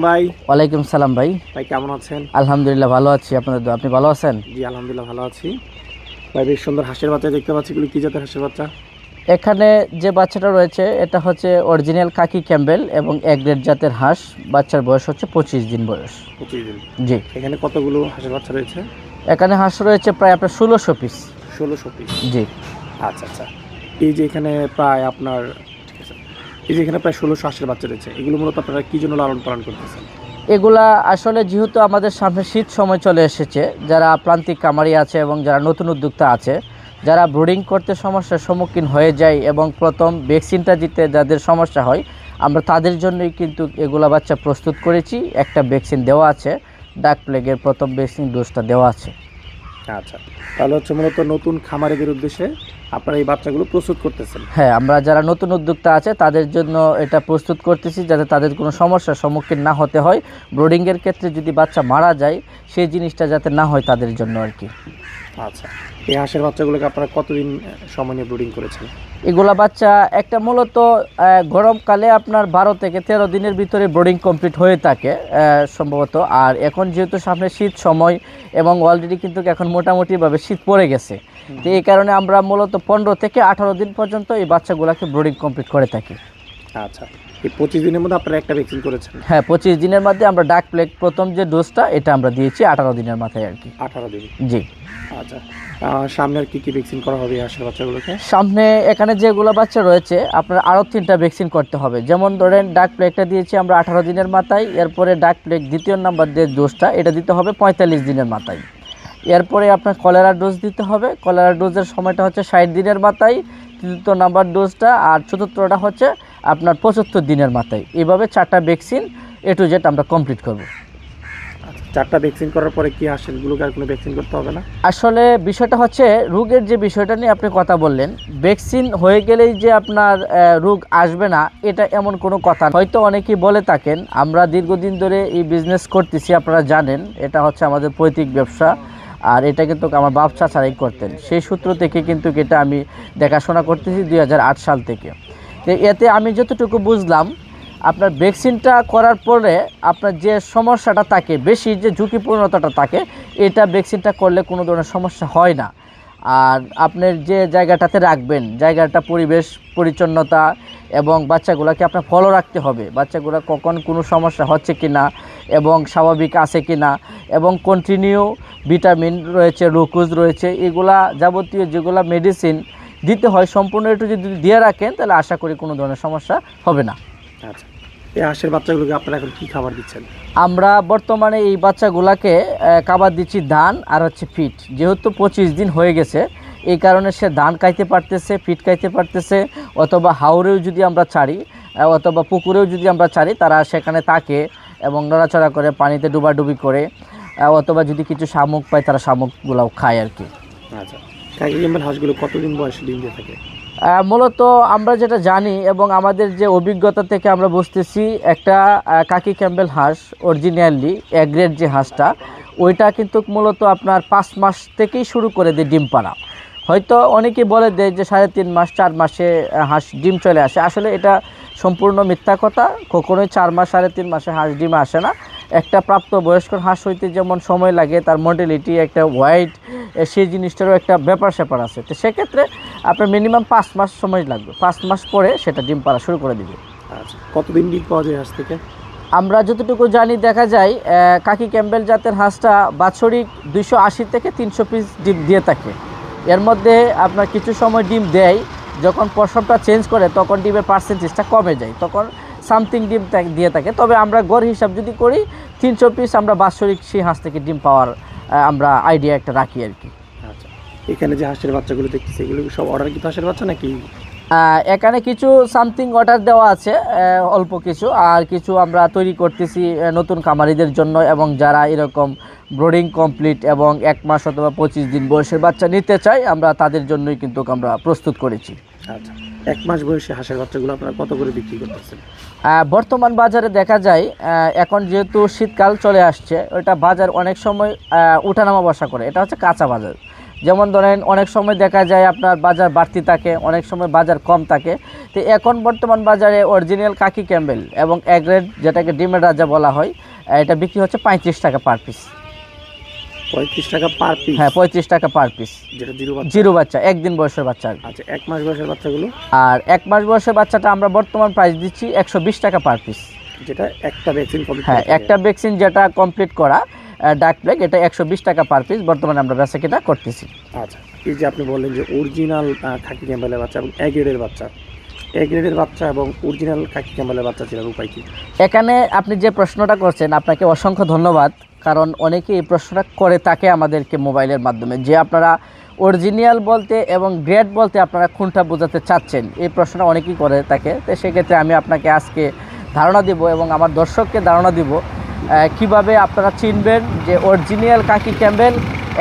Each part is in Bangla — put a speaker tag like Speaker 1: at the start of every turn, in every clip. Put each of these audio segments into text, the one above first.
Speaker 1: ভাই
Speaker 2: ওয়ালাইকুম সালাম ভাই।
Speaker 1: ভাই কেমন আছেন?
Speaker 2: আলহামদুলিল্লাহ ভালো আছি, আপনাদের দোয়া। আপনি ভালো আছেন?
Speaker 1: জি আলহামদুলিল্লাহ ভালো আছি। ভাই বেশ সুন্দর হাঁসের বাচ্চা দেখতে পাচ্ছি, এগুলো কি জাতের হাঁসের বাচ্চা?
Speaker 2: এখানে যে বাচ্চাটা রয়েছে এটা হচ্ছে অরিজিনাল কাকি ক্যাম্বেল এবং এক গ্রেড জাতের হাঁস। বাচ্চার বয়স হচ্ছে 25 দিন বয়স।
Speaker 1: 25 দিন।
Speaker 2: জি,
Speaker 1: এখানে কতগুলো হাঁসের বাচ্চা রয়েছে?
Speaker 2: এখানে হাঁস রয়েছে প্রায় আপনার 1600 পিস।
Speaker 1: 1600 পিস।
Speaker 2: জি,
Speaker 1: আচ্ছা আচ্ছা। এই যে এখানে প্রায় আপনার, ঠিক আছে, এই যে এখানে প্রায় 1600 হাঁসের বাচ্চা রয়েছে, এগুলো মূলত আপনারা কি জন্য লালন পালন করতেছেন?
Speaker 2: এগুলা আসলে যেহেতু আমাদের সামনে শীত সময় চলে এসেছে, যারা প্রান্তিক কামারি আছে এবং যারা নতুন উদ্যোক্তা আছে, যারা ব্রুডিং করতে সমস্যার সম্মুখীন হয়ে যায় এবং প্রথম ভ্যাকসিনটা দিতে যাদের সমস্যা হয়, আমরা তাদের জন্যই কিন্তু এগুলা বাচ্চা প্রস্তুত করেছি। একটা ভ্যাকসিন দেওয়া আছে, ডাক প্লেগের প্রথম ভ্যাকসিন ডোজটা দেওয়া আছে।
Speaker 1: আচ্ছা, তাহলে হচ্ছে মূলত নতুন খামারিদের উদ্দেশ্যে আপনারা এই বাচ্চাগুলো প্রস্তুত করতেছেন।
Speaker 2: হ্যাঁ, আমরা যারা নতুন উদ্যোক্তা আছে তাদের জন্য এটা প্রস্তুত করতেছি, যাতে তাদের কোনো সমস্যার সম্মুখীন না হতে হয়। ব্রুডিংয়ের ক্ষেত্রে যদি বাচ্চা মারা যায়, সেই জিনিসটা যাতে না হয় তাদের জন্য আর কি।
Speaker 1: আচ্ছা, এই হাঁসের বাচ্চাগুলোকে আপনারা কতদিন সময় নিয়ে ব্রিডিং করেছেন?
Speaker 2: এগুলা বাচ্চা একটা মূলত গরমকালে আপনার 12 থেকে 13 দিনের ভিতরে ব্রোডিং কমপ্লিট হয়ে থাকে সম্ভবত। আর এখন যেহেতু সামনে শীত সময় এবং অলরেডি কিন্তু এখন মোটামুটিভাবে শীত পড়ে গেছে, তো এই কারণে আমরা মূলত 15 থেকে 18 দিন পর্যন্ত এই বাচ্চাগুলোকে ব্রোডিং কমপ্লিট করে থাকি।
Speaker 1: আচ্ছা, এই 25 দিনের মধ্যে আপনারা একটা ভ্যাকসিন করেছেন?
Speaker 2: হ্যাঁ, 25 দিনের মধ্যে আমরা ডাক প্লেগ প্রথম যে ডোজটা এটা আমরা দিয়েছি 18 দিনের মাথায় আর কি।
Speaker 1: 18 দিন।
Speaker 2: জি।
Speaker 1: আচ্ছা, সামনে আর কি কি ভ্যাকসিন করা হবে এই হাঁসের বাচ্চাগুলোকে?
Speaker 2: সামনে এখানে যেগুলো বাচ্চা রয়েছে আপনার আরও 3টা ভ্যাকসিন করতে হবে। যেমন ধরেন ডাক প্লেগটা দিয়েছি আমরা 18 দিনের মাথায়, এরপরে ডাক প্লেগ দ্বিতীয় নাম্বার যে ডোজটা এটা দিতে হবে 45 দিনের মাথায়। এরপরে আপনার কলেরা ডোজ দিতে হবে, কলেরা ডোজের সময়টা হচ্ছে 60 দিনের মাথায় তৃতীয় নাম্বার ডোজটা, আর চতুর্থটা হচ্ছে আপনার 75 দিনের মাথায়। এইভাবে 4টা ভ্যাকসিন A to Z আমরা কমপ্লিট করব।
Speaker 1: আচ্ছা, 4টা ভ্যাকসিন করার পরে কি হাঁসগুলোকে আর কোনো ভ্যাকসিন করতে হবে না?
Speaker 2: আসলে বিষয়টা হচ্ছে রোগের যে বিষয়টা নিয়ে আপনি কথা বললেন, ভ্যাকসিন হয়ে গেলেই যে আপনার রোগ আসবে না এটা এমন কোনো কথা না। হয়তো অনেকেই বলে থাকেন, আমরা দীর্ঘদিন ধরে এই বিজনেস করতেছি, আপনারা জানেন এটা হচ্ছে আমাদের পৈতৃক ব্যবসা। আর এটা কিন্তু আমার বাপ চাচারাই করতেন, সেই সূত্র থেকে কিন্তু এটা আমি দেখাশোনা করতেছি 2008 সাল থেকে। তো এতে আমি যতটুকু বুঝলাম, আপনার ভ্যাকসিনটা করার পরে আপনার যে সমস্যাটা থাকে, বেশি যে ঝুঁকিপূর্ণতাটা থাকে, এটা ভ্যাকসিনটা করলে কোনো ধরনের সমস্যা হয় না। আর আপনার যে জায়গাটাতে রাখবেন, জায়গাটা পরিবেশ পরিচ্ছন্নতা এবং বাচ্চাগুলোকে আপনার ফলো রাখতে হবে, বাচ্চাগুলো কখন কোনো সমস্যা হচ্ছে কি না এবং স্বাভাবিক আছে কি না, এবং কন্টিনিউ ভিটামিন রয়েছে, গ্লুকোজ রয়েছে, এগুলা যাবতীয় যেগুলো মেডিসিন দিতে হয় সম্পূর্ণ একটু যদি দিয়ে রাখেন, তাহলে আশা করি কোনো ধরনের সমস্যা হবে না।
Speaker 1: আচ্ছা, এই হাঁসের বাচ্চাগুলোকে আপনারা এখন কী খাবার দিচ্ছেন?
Speaker 2: আমরা বর্তমানে এই বাচ্চাগুলাকে খাবার দিচ্ছি ধান আর হচ্ছে ফিট। যেহেতু 25 দিন হয়ে গেছে, এই কারণে সে ধান খাইতে পারতেছে, ফিট খাইতে পারতেছে, অথবা হাওরেও যদি আমরা ছাড়ি অথবা পুকুরেও যদি আমরা ছাড়ি, তারা সেখানে থাকে এবং নড়াচড়া করে, পানিতে ডুবাডুবি করে, অথবা যদি কিছু শামুক পায় তারা শামুকগুলাও খায় আর কি।
Speaker 1: আচ্ছা, কাকি ক্যাম্বেল হাঁসগুলো কতদিন বয়সে ডিম দিয়ে থাকে?
Speaker 2: মূলত আমরা যেটা জানি এবং আমাদের যে অভিজ্ঞতা থেকে আমরা বুঝতেছি, একটা কাকি ক্যাম্বেল হাঁস অরিজিনালি এ গ্রেড যে হাঁসটা, ওইটা কিন্তু মূলত আপনার 5 মাস থেকেই শুরু করে দেয় ডিম পাড়া। হয়তো অনেকেই বলে দেয় যে 3.5 মাস 4 মাসে হাঁস ডিম চলে আসে, আসলে এটা সম্পূর্ণ মিথ্যা কথা। কখনোই 4 মাস 3.5 মাসে হাঁস ডিম আসে না। একটা প্রাপ্তবয়স্ক হাঁস হইতে যেমন সময় লাগে, তার মডেলিটি একটা ওয়াইট, সেই জিনিসটারও একটা ব্যাপার স্যাপার আছে। তো সেক্ষেত্রে আপনার মিনিমাম 5 মাস সময় লাগবে, 5 মাস পরে সেটা ডিম পাড়া শুরু করে দিবে।
Speaker 1: আচ্ছা, কতদিন ডিম পাওয়া যায় হাঁস থেকে?
Speaker 2: আমরা যতটুকু জানি দেখা যায় কাকি ক্যাম্বেল জাতের হাঁসটা বাৎসরিক 280 থেকে 300 পিস ডিম দিয়ে থাকে। এর মধ্যে আপনার কিছু সময় ডিম দেয়, যখন পশমটা চেঞ্জ করে তখন ডিমের পার্সেন্টেজটা কমে যায়, তখন সামথিং ডিম দিয়ে থাকে। তবে আমরা গড় হিসাব যদি করি 300 পিস আমরা বাৎসরিক সেই হাঁস থেকে ডিম পাওয়ার আমরা আইডিয়া একটা রাখি আর কি।
Speaker 1: আচ্ছা, এখানে যে হাঁসের বাচ্চাগুলো দেখতেছি, এগুলো কি সব অর্ডার কিন্তু হাঁসের বাচ্চা নাকি?
Speaker 2: এখানে কিছু সামথিং অর্ডার দেওয়া আছে, অল্প কিছু, আর কিছু আমরা তৈরি করতেছি নতুন খামারিদের জন্য, এবং যারা এরকম ব্রোডিং কমপ্লিট এবং 1 মাস অথবা 25 দিন বয়সের বাচ্চা নিতে চাই, আমরা তাদের জন্যই কিন্তু আমরা প্রস্তুত করেছি।
Speaker 1: আচ্ছা, 1 মাস বয়সী হাঁসের বাচ্চাগুলো আপনারা কত করে বিক্রি করতেছেন?
Speaker 2: বর্তমান বাজারে দেখা যায়, এখন যেহেতু শীতকাল চলে আসছে, ওটা বাজার অনেক সময় উঠানামা বসা করে, এটা হচ্ছে কাঁচা বাজার। যেমন ধরেন অনেক সময় দেখা যায় আপনার বাজার বাড়তি থাকে, অনেক সময় বাজার কম থাকে। তো এখন বর্তমান বাজারে অরিজিনাল কাকি ক্যাম্বেল এবং এ গ্রেড যেটাকে ডিমের রাজা বলা হয়, এটা বিক্রি হচ্ছে 35 টাকা পার পিস।
Speaker 1: 35 টাকা পার পিস?
Speaker 2: হ্যাঁ, 35 টাকা পার পিস।
Speaker 1: যেটা জিরো বাচ্চা?
Speaker 2: জিরো বাচ্চা, একদিন বয়সের বাচ্চা আর কি।
Speaker 1: আচ্ছা, 1 মাস বয়সের বাচ্চাগুলো?
Speaker 2: আর 1 মাস বয়সের বাচ্চাটা আমরা বর্তমান প্রাইস দিচ্ছি 120 টাকা পার পিস।
Speaker 1: যেটা একটা ভ্যাকসিন কমপ্লিট?
Speaker 2: হ্যাঁ, একটা ভ্যাকসিন যেটা কমপ্লিট করা ডাক প্লেগ, এটা 120 টাকা পার পিস বর্তমানে আমরা বেচাকেনা করতেছি।
Speaker 1: আচ্ছা, এই যে আপনি বললেন যে অরিজিনাল খাকি ক্যাম্বেলের বাচ্চা এবং এ গ্রেডের বাচ্চা, এ গ্রেডের বাচ্চা এবং অরিজিনাল খাকি ক্যাম্বেলের বাচ্চা চেনার উপায় কি?
Speaker 2: এখানে আপনি যে প্রশ্নটা করছেন, আপনাকে অসংখ্য ধন্যবাদ। কারণ অনেকে এই প্রশ্নটা করে থাকে আমাদেরকে মোবাইলের মাধ্যমে, যে আপনারা অরিজিনাল বলতে এবং গ্রেড বলতে আপনারা কোনটা বোঝাতে চাচ্ছেন, এই প্রশ্নটা অনেকেই করে থাকে। তো সেক্ষেত্রে আমি আপনাকে আজকে ধারণা দিব এবং আমার দর্শককে ধারণা দিব কিভাবে আপনারা চিনবেন যে অরিজিনাল কাকি ক্যাম্বেল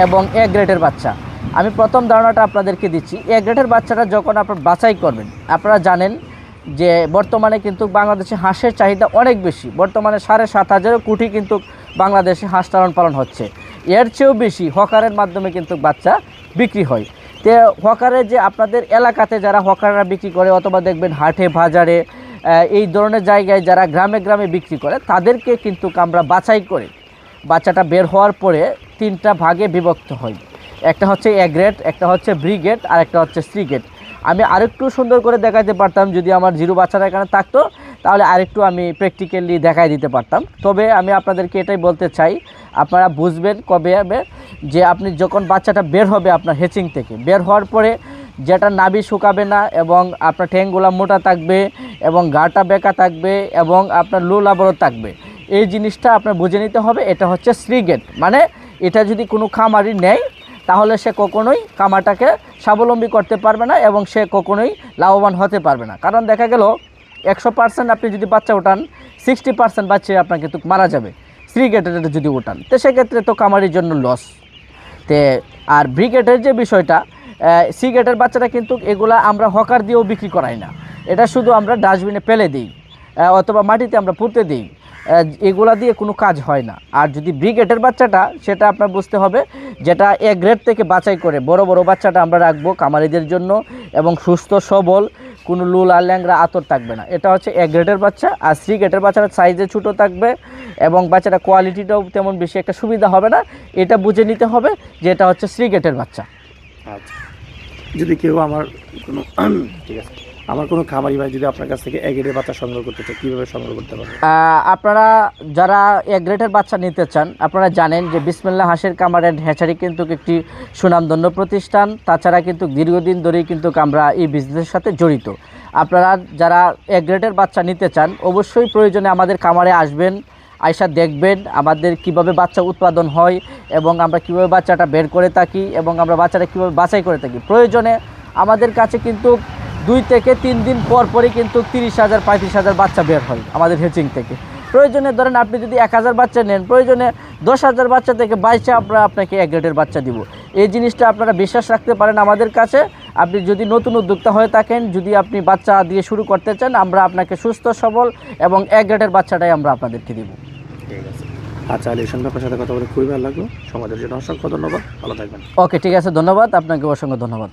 Speaker 2: এবং এ গ্রেডের বাচ্চা। আমি প্রথম ধারণাটা আপনাদেরকে দিচ্ছি। এ গ্রেডের বাচ্চাটা যখন আপনারা বাছাই করবেন, আপনারা জানেন যে বর্তমানে কিন্তু বাংলাদেশে হাঁসের চাহিদা অনেক বেশি। বর্তমানে 7,500 কোটি কিন্তু বাংলাদেশে হাঁস লালন পালন হচ্ছে। এর চেয়েও বেশি হকারের মাধ্যমে কিন্তু বাচ্চা বিক্রি হয়। তো হকারে যে আপনাদের এলাকাতে যারা হকাররা বিক্রি করে, অথবা দেখবেন হাটে বাজারে এই ধরনের জায়গায় যারা গ্রামে গ্রামে বিক্রি করে, তাদেরকে কিন্তু আমরা বাছাই করে বাচ্চাটা বের হওয়ার পরে 3টা ভাগে বিভক্ত হয়। একটা হচ্ছে এ গ্রেড, একটা হচ্ছে বি গ্রেড, আর একটা হচ্ছে সি গ্রেড। আমি আরেকটু সুন্দর করে দেখাতে পারতাম, যদি আমার জিরো বাচ্চারা এখানে থাকতো তাহলে আরেকটু আমি প্র্যাকটিক্যালি দেখাই দিতে পারতাম। তবে আমি আপনাদেরকে এটাই বলতে চাই, আপনারা বুঝবেন কবে হবে যে আপনি যখন বাচ্চাটা বের হবে আপনার হেচিং থেকে, বের হওয়ার পরে যেটা নাভি শুকাবে না এবং আপনার ঠ্যাংগুলা মোটা থাকবে এবং গাটা বেঁকা থাকবে এবং আপনার লোলাবরও থাকবে, এই জিনিসটা আপনার বুঝে নিতে হবে। এটা হচ্ছে সি গ্রেড। মানে এটা যদি কোনো খামারি নেয় তাহলে সে কখনোই খামারটাকে স্বাবলম্বী করতে পারবে না এবং সে কখনোই লাভবান হতে পারবে না। কারণ দেখা গেল 100% আপনি যদি বাচ্চা ওঠান, 60% বাচ্চা আপনার কিন্তু মারা যাবে সি গ্রেডের যদি ওঠান। তো সেক্ষেত্রে তো খামারির জন্য লস। তে আর ব্রিগেডের যে বিষয়টা, সি গ্রেডের বাচ্চাটা কিন্তু এগুলা আমরা হকার দিয়েও বিক্রি করাই না, এটা শুধু আমরা ডাস্টবিনে ফেলে দিই অথবা মাটিতে আমরা পুঁতে দিই, এগুলা দিয়ে কোনো কাজ হয় না। আর যদি ব্রিগেডের বাচ্চাটা, সেটা আপনার বুঝতে হবে, যেটা এ গ্রেড থেকে বাছাই করে বড় বড় বাচ্চাটা আমরা রাখবো কামারিদের জন্য এবং সুস্থ সবল, কোনো লুলা ল্যাংরা আতর থাকবে না, এটা হচ্ছে এ গ্রেডের বাচ্চা। আর সি গ্রেডের বাচ্চাটা সাইজে ছোটো থাকবে এবং বাচ্চাটা কোয়ালিটিটাও তেমন বেশি একটা সুবিধা হবে না, এটা বুঝে নিতে হবে যে এটা হচ্ছে সি গ্রেডের বাচ্চা।
Speaker 1: আচ্ছা, যদি কেউ আমার কোনো ঠিক আছে, আমার কোনো খামারি ভাই যদি আপনার কাছ থেকে এ গ্রেডের বাচ্চা সংগ্রহ করতে চায়, কীভাবে সংগ্রহ করতে পারবে?
Speaker 2: আপনারা যারা এ গ্রেডের বাচ্চা নিতে চান, আপনারা জানেন যে বিসমিল্লাহ হাঁসের খামার অ্যান্ড হ্যাচারি কিন্তু একটি সুনামধন্য প্রতিষ্ঠান। তাছাড়া কিন্তু দীর্ঘদিন ধরেই কিন্তু আমরা এই বিজনেসের সাথে জড়িত। আপনারা যারা এ গ্রেডের বাচ্চা নিতে চান, অবশ্যই প্রয়োজনে আমাদের খামারে আসবেন, আয়সা দেখবেন আমাদের কিভাবে বাচ্চা উৎপাদন হয় এবং আমরা কিভাবে বাচ্চাটা বের করে থাকি এবং আমরা বাচ্চাটা কীভাবে বাছাই করে থাকি। প্রয়োজনে আমাদের কাছে কিন্তু 2 থেকে 3 দিন পর পরই কিন্তু 30,000 35,000 বাচ্চা বের হয় আমাদের হেচিং থেকে। প্রয়োজনে ধরেন আপনি যদি 1,000 বাচ্চা নেন, প্রয়োজনে 10,000 বাচ্চা থেকে 22 আমরা আপনাকে এ গ্রেডের বাচ্চা দিব। এই জিনিসটা আপনারা বিশ্বাস রাখতে পারেন আমাদের কাছে। আপনি যদি নতুন উদ্যোক্তা হয়ে থাকেন, যদি আপনি বাচ্চা দিয়ে শুরু করতে চান, আমরা আপনাকে সুস্থ সবল এবং এ গ্রেডের বাচ্চাটাই আমরা আপনাদেরকে দিব।
Speaker 1: ঠিক আছে। আচ্ছা আলী, সঙ্গে আপনার সাথে কথা বলে খুবই ভালো লাগলো। সমাজের জন্য অসংখ্য ধন্যবাদ, ভালো থাকবেন।
Speaker 2: ওকে, ঠিক আছে, ধন্যবাদ আপনাকে, অসংখ্য ধন্যবাদ।